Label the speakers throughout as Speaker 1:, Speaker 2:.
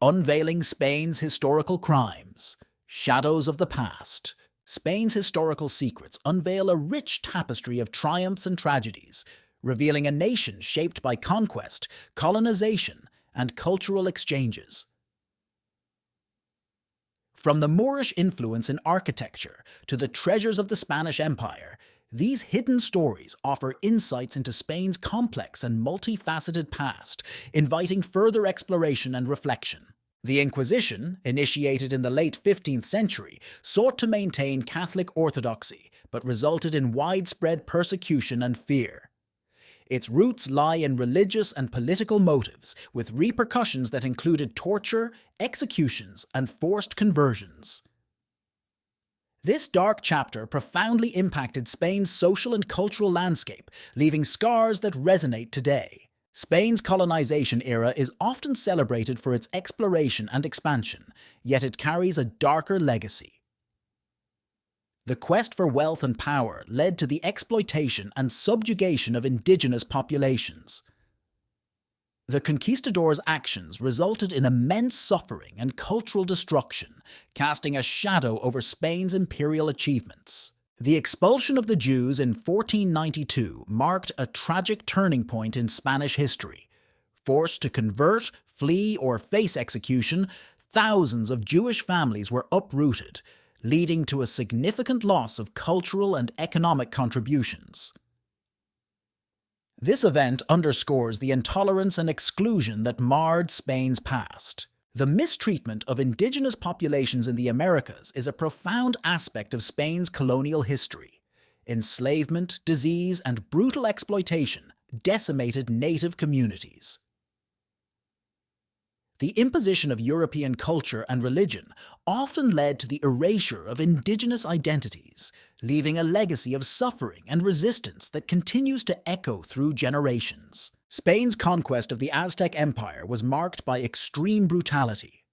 Speaker 1: Unveiling Spain's Historical Crimes, Shadows of the Past. Spain's historical secrets unveil a rich tapestry of triumphs and tragedies, revealing a nation shaped by conquest, colonization, and cultural exchanges. From the Moorish influence in architecture to the treasures of the Spanish Empire, these hidden stories offer insights into Spain's complex and multifaceted past, inviting further exploration and reflection. The Inquisition, initiated in the late 15th century, sought to maintain Catholic orthodoxy, but resulted in widespread persecution and fear. Its roots lie in religious and political motives, with repercussions that included torture, executions, and forced conversions. This dark chapter profoundly impacted Spain's social and cultural landscape, leaving scars that resonate today. Spain's colonization era is often celebrated for its exploration and expansion, yet it carries a darker legacy. The quest for wealth and power led to the exploitation and subjugation of indigenous populations. The conquistadors' actions resulted in immense suffering and cultural destruction, casting a shadow over Spain's imperial achievements. The expulsion of the Jews in 1492 marked a tragic turning point in Spanish history. Forced to convert, flee, or face execution, thousands of Jewish families were uprooted, leading to a significant loss of cultural and economic contributions. This event underscores the intolerance and exclusion that marred Spain's past. The mistreatment of indigenous populations in the Americas is a profound aspect of Spain's colonial history. Enslavement, disease, and brutal exploitation decimated native communities. The imposition of European culture and religion often led to the erasure of indigenous identities, leaving a legacy of suffering and resistance that continues to echo through generations. Spain's conquest of the Aztec Empire was marked by extreme brutality.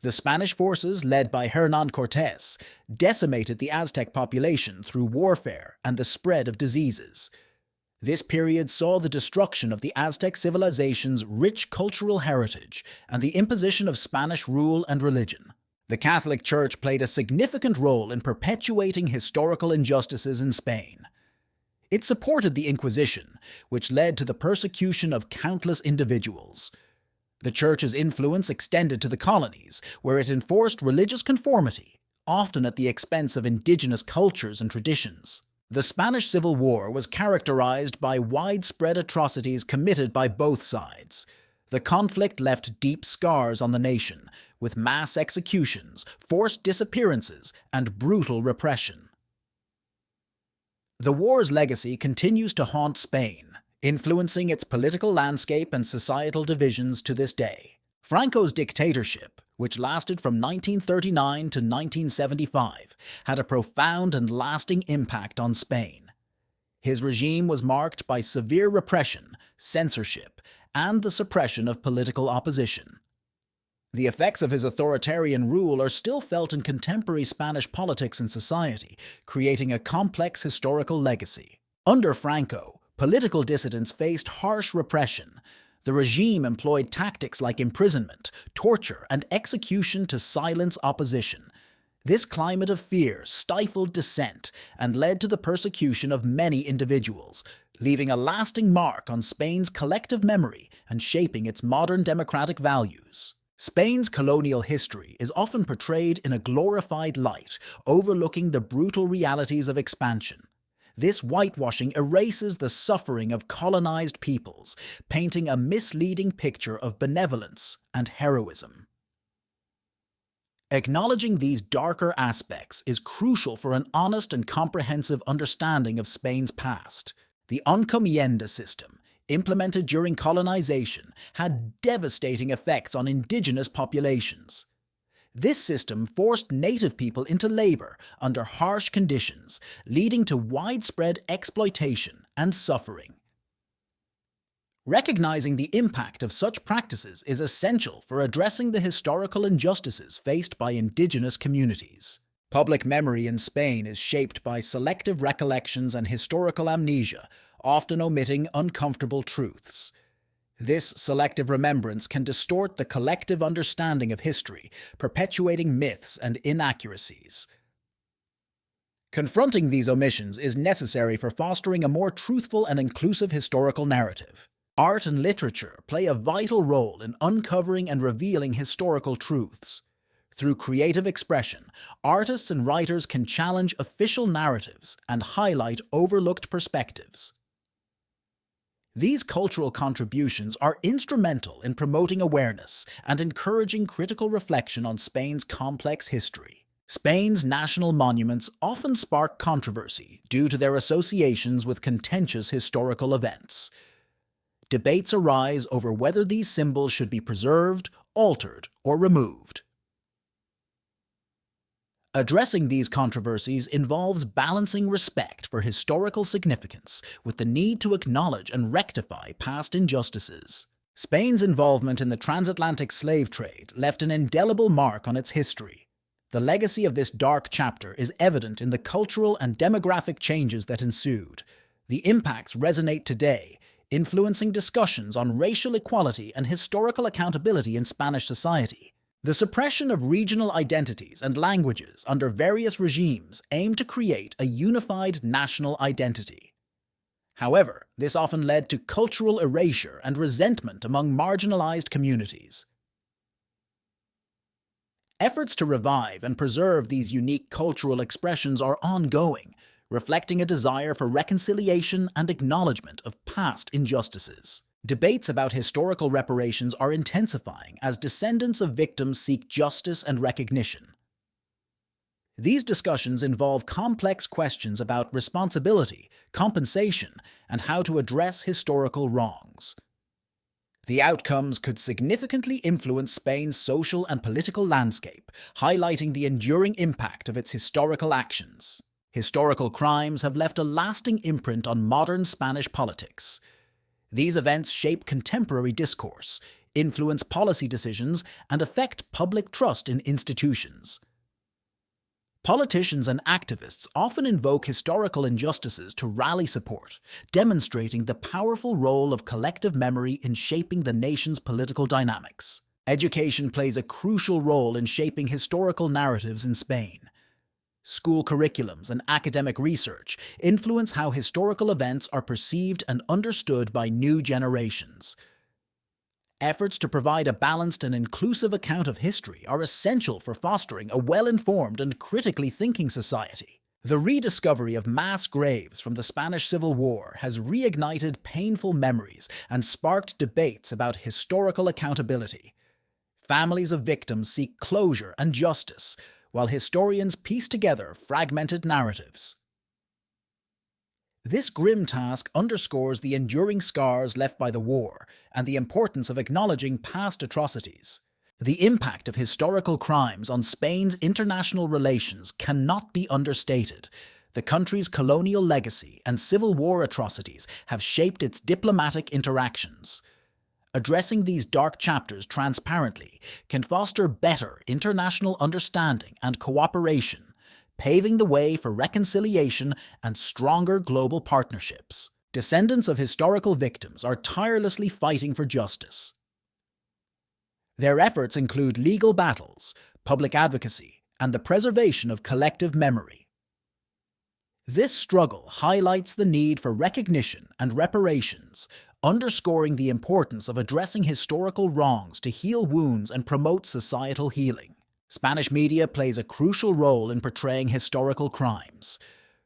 Speaker 1: The Spanish forces, led by Hernán Cortés, decimated the Aztec population through warfare and the spread of diseases. This period saw the destruction of the Aztec civilization's rich cultural heritage and the imposition of Spanish rule and religion. The Catholic Church played a significant role in perpetuating historical injustices in Spain. It supported the Inquisition, which led to the persecution of countless individuals. The Church's influence extended to the colonies, where it enforced religious conformity, often at the expense of indigenous cultures and traditions. The Spanish Civil War was characterized by widespread atrocities committed by both sides. The conflict left deep scars on the nation, with mass executions, forced disappearances, and brutal repression. The war's legacy continues to haunt Spain, influencing its political landscape and societal divisions to this day. Franco's dictatorship, which lasted from 1939 to 1975, had a profound and lasting impact on Spain. His regime was marked by severe repression, censorship, and the suppression of political opposition. The effects of his authoritarian rule are still felt in contemporary Spanish politics and society, creating a complex historical legacy. Under Franco, political dissidents faced harsh repression. The regime employed tactics like imprisonment, torture, and execution to silence opposition. This climate of fear stifled dissent and led to the persecution of many individuals, leaving a lasting mark on Spain's collective memory and shaping its modern democratic values. Spain's colonial history is often portrayed in a glorified light, overlooking the brutal realities of expansion. This whitewashing erases the suffering of colonized peoples, painting a misleading picture of benevolence and heroism. Acknowledging these darker aspects is crucial for an honest and comprehensive understanding of Spain's past. The encomienda system, implemented during colonization, had devastating effects on indigenous populations. This system forced native people into labor under harsh conditions, leading to widespread exploitation and suffering. Recognizing the impact of such practices is essential for addressing the historical injustices faced by indigenous communities. Public memory in Spain is shaped by selective recollections and historical amnesia, often omitting uncomfortable truths. This selective remembrance can distort the collective understanding of history, perpetuating myths and inaccuracies. Confronting these omissions is necessary for fostering a more truthful and inclusive historical narrative. Art and literature play a vital role in uncovering and revealing historical truths. Through creative expression, artists and writers can challenge official narratives and highlight overlooked perspectives. These cultural contributions are instrumental in promoting awareness and encouraging critical reflection on Spain's complex history. Spain's national monuments often spark controversy due to their associations with contentious historical events. Debates arise over whether these symbols should be preserved, altered, or removed. Addressing these controversies involves balancing respect for historical significance with the need to acknowledge and rectify past injustices. Spain's involvement in the transatlantic slave trade left an indelible mark on its history. The legacy of this dark chapter is evident in the cultural and demographic changes that ensued. The impacts resonate today, influencing discussions on racial equality and historical accountability in Spanish society. The suppression of regional identities and languages under various regimes aimed to create a unified national identity. However, this often led to cultural erasure and resentment among marginalized communities. Efforts to revive and preserve these unique cultural expressions are ongoing, reflecting a desire for reconciliation and acknowledgement of past injustices. Debates about historical reparations are intensifying as descendants of victims seek justice and recognition. These discussions involve complex questions about responsibility, compensation, and how to address historical wrongs. The outcomes could significantly influence Spain's social and political landscape, highlighting the enduring impact of its historical actions. Historical crimes have left a lasting imprint on modern Spanish politics. These events shape contemporary discourse, influence policy decisions, and affect public trust in institutions. Politicians and activists often invoke historical injustices to rally support, demonstrating the powerful role of collective memory in shaping the nation's political dynamics. Education plays a crucial role in shaping historical narratives in Spain. School curriculums and academic research influence how historical events are perceived and understood by new generations. Efforts to provide a balanced and inclusive account of history are essential for fostering a well-informed and critically thinking society. The rediscovery of mass graves from the Spanish Civil War has reignited painful memories and sparked debates about historical accountability. Families of victims seek closure and justice, while historians piece together fragmented narratives. This grim task underscores the enduring scars left by the war and the importance of acknowledging past atrocities. The impact of historical crimes on Spain's international relations cannot be understated. The country's colonial legacy and Civil War atrocities have shaped its diplomatic interactions. Addressing these dark chapters transparently can foster better international understanding and cooperation, paving the way for reconciliation and stronger global partnerships. Descendants of historical victims are tirelessly fighting for justice. Their efforts include legal battles, public advocacy, and the preservation of collective memory. This struggle highlights the need for recognition and reparations, underscoring the importance of addressing historical wrongs to heal wounds and promote societal healing. Spanish media plays a crucial role in portraying historical crimes.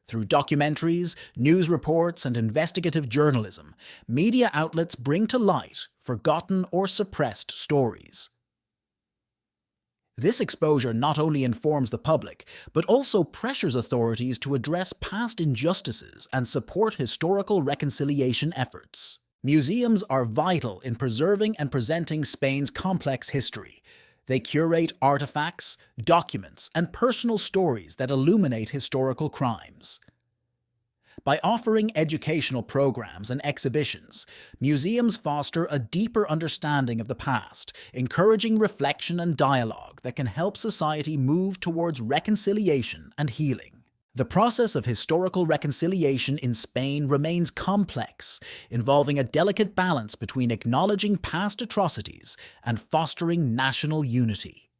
Speaker 1: Through documentaries, news reports, and investigative journalism, media outlets bring to light forgotten or suppressed stories. This exposure not only informs the public, but also pressures authorities to address past injustices and support historical reconciliation efforts. Museums are vital in preserving and presenting Spain's complex history. They curate artifacts, documents, and personal stories that illuminate historical crimes. By offering educational programs and exhibitions, museums foster a deeper understanding of the past, encouraging reflection and dialogue that can help society move towards reconciliation and healing. The process of historical reconciliation in Spain remains complex, involving a delicate balance between acknowledging past atrocities and fostering national unity.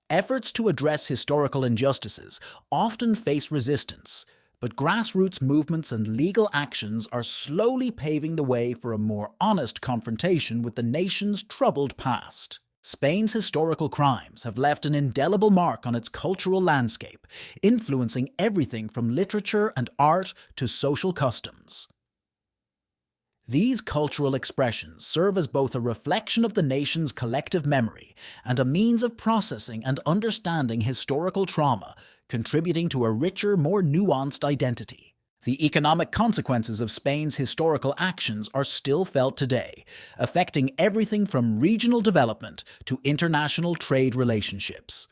Speaker 1: Efforts to address historical injustices often face resistance, but grassroots movements and legal actions are slowly paving the way for a more honest confrontation with the nation's troubled past. Spain's historical crimes have left an indelible mark on its cultural landscape, influencing everything from literature and art to social customs. These cultural expressions serve as both a reflection of the nation's collective memory and a means of processing and understanding historical trauma, contributing to a richer, more nuanced identity. The economic consequences of Spain's historical actions are still felt today, affecting everything from regional development to international trade relationships.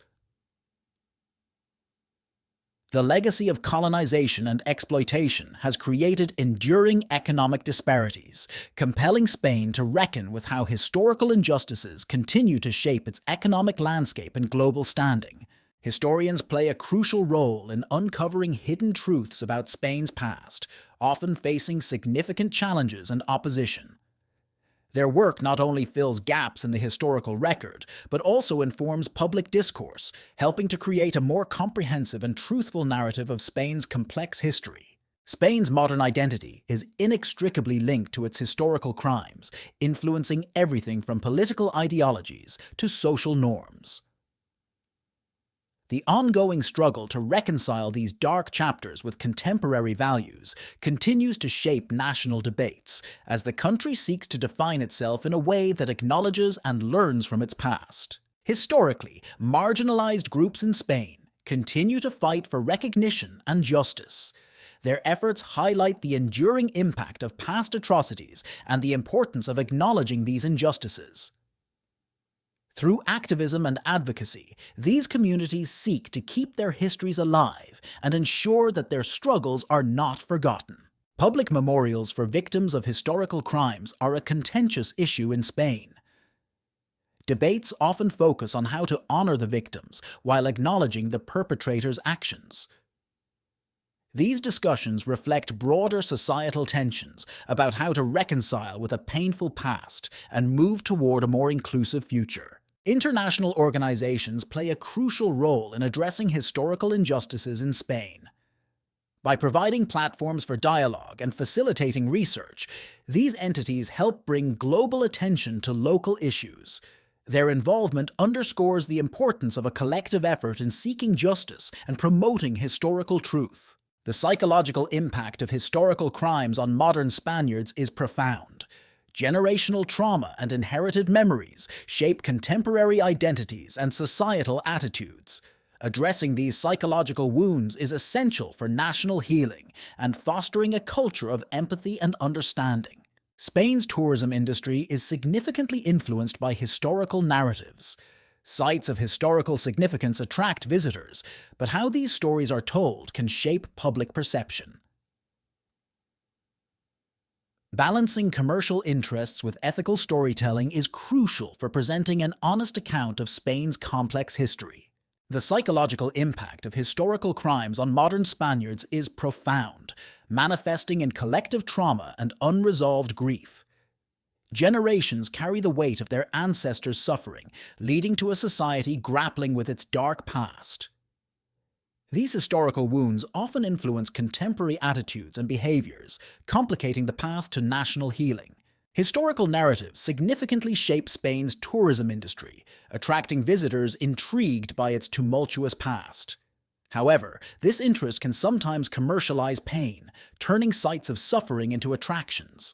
Speaker 1: The legacy of colonization and exploitation has created enduring economic disparities, compelling Spain to reckon with how historical injustices continue to shape its economic landscape and global standing. Historians play a crucial role in uncovering hidden truths about Spain's past, often facing significant challenges and opposition. Their work not only fills gaps in the historical record, but also informs public discourse, helping to create a more comprehensive and truthful narrative of Spain's complex history. Spain's modern identity is inextricably linked to its historical crimes, influencing everything from political ideologies to social norms. The ongoing struggle to reconcile these dark chapters with contemporary values continues to shape national debates as the country seeks to define itself in a way that acknowledges and learns from its past. Historically, marginalized groups in Spain continue to fight for recognition and justice. Their efforts highlight the enduring impact of past atrocities and the importance of acknowledging these injustices. Through activism and advocacy, these communities seek to keep their histories alive and ensure that their struggles are not forgotten. Public memorials for victims of historical crimes are a contentious issue in Spain. Debates often focus on how to honor the victims while acknowledging the perpetrators' actions. These discussions reflect broader societal tensions about how to reconcile with a painful past and move toward a more inclusive future. International organizations play a crucial role in addressing historical injustices in Spain. By providing platforms for dialogue and facilitating research, these entities help bring global attention to local issues. Their involvement underscores the importance of a collective effort in seeking justice and promoting historical truth. The psychological impact of historical crimes on modern Spaniards is profound. Generational trauma and inherited memories shape contemporary identities and societal attitudes. Addressing these psychological wounds is essential for national healing and fostering a culture of empathy and understanding. Spain's tourism industry is significantly influenced by historical narratives. Sites of historical significance attract visitors, but how these stories are told can shape public perception. Balancing commercial interests with ethical storytelling is crucial for presenting an honest account of Spain's complex history. The psychological impact of historical crimes on modern Spaniards is profound, manifesting in collective trauma and unresolved grief. Generations carry the weight of their ancestors' suffering, leading to a society grappling with its dark past. These historical wounds often influence contemporary attitudes and behaviors, complicating the path to national healing. Historical narratives significantly shape Spain's tourism industry, attracting visitors intrigued by its tumultuous past. However, this interest can sometimes commercialize pain, turning sites of suffering into attractions.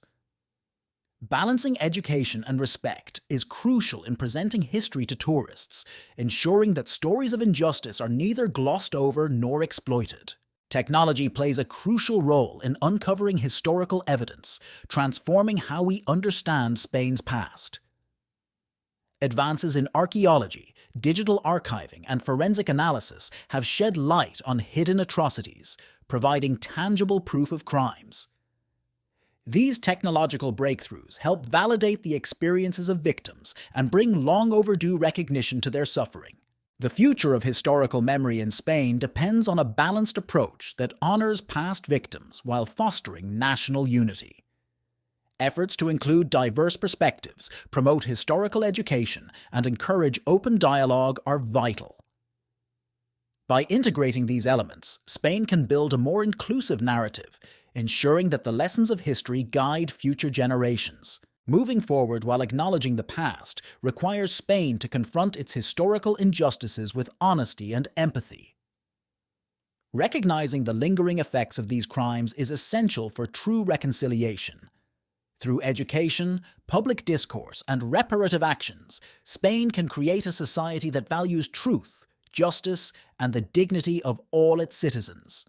Speaker 1: Balancing education and respect is crucial in presenting history to tourists, ensuring that stories of injustice are neither glossed over nor exploited. Technology plays a crucial role in uncovering historical evidence, transforming how we understand Spain's past. Advances in archaeology, digital archiving, and forensic analysis have shed light on hidden atrocities, providing tangible proof of crimes. These technological breakthroughs help validate the experiences of victims and bring long overdue recognition to their suffering. The future of historical memory in Spain depends on a balanced approach that honors past victims while fostering national unity. Efforts to include diverse perspectives, promote historical education, and encourage open dialogue are vital. By integrating these elements, Spain can build a more inclusive narrative, ensuring that the lessons of history guide future generations. Moving forward while acknowledging the past requires Spain to confront its historical injustices with honesty and empathy. Recognizing the lingering effects of these crimes is essential for true reconciliation. Through education, public discourse, and reparative actions, Spain can create a society that values truth, justice, and the dignity of all its citizens.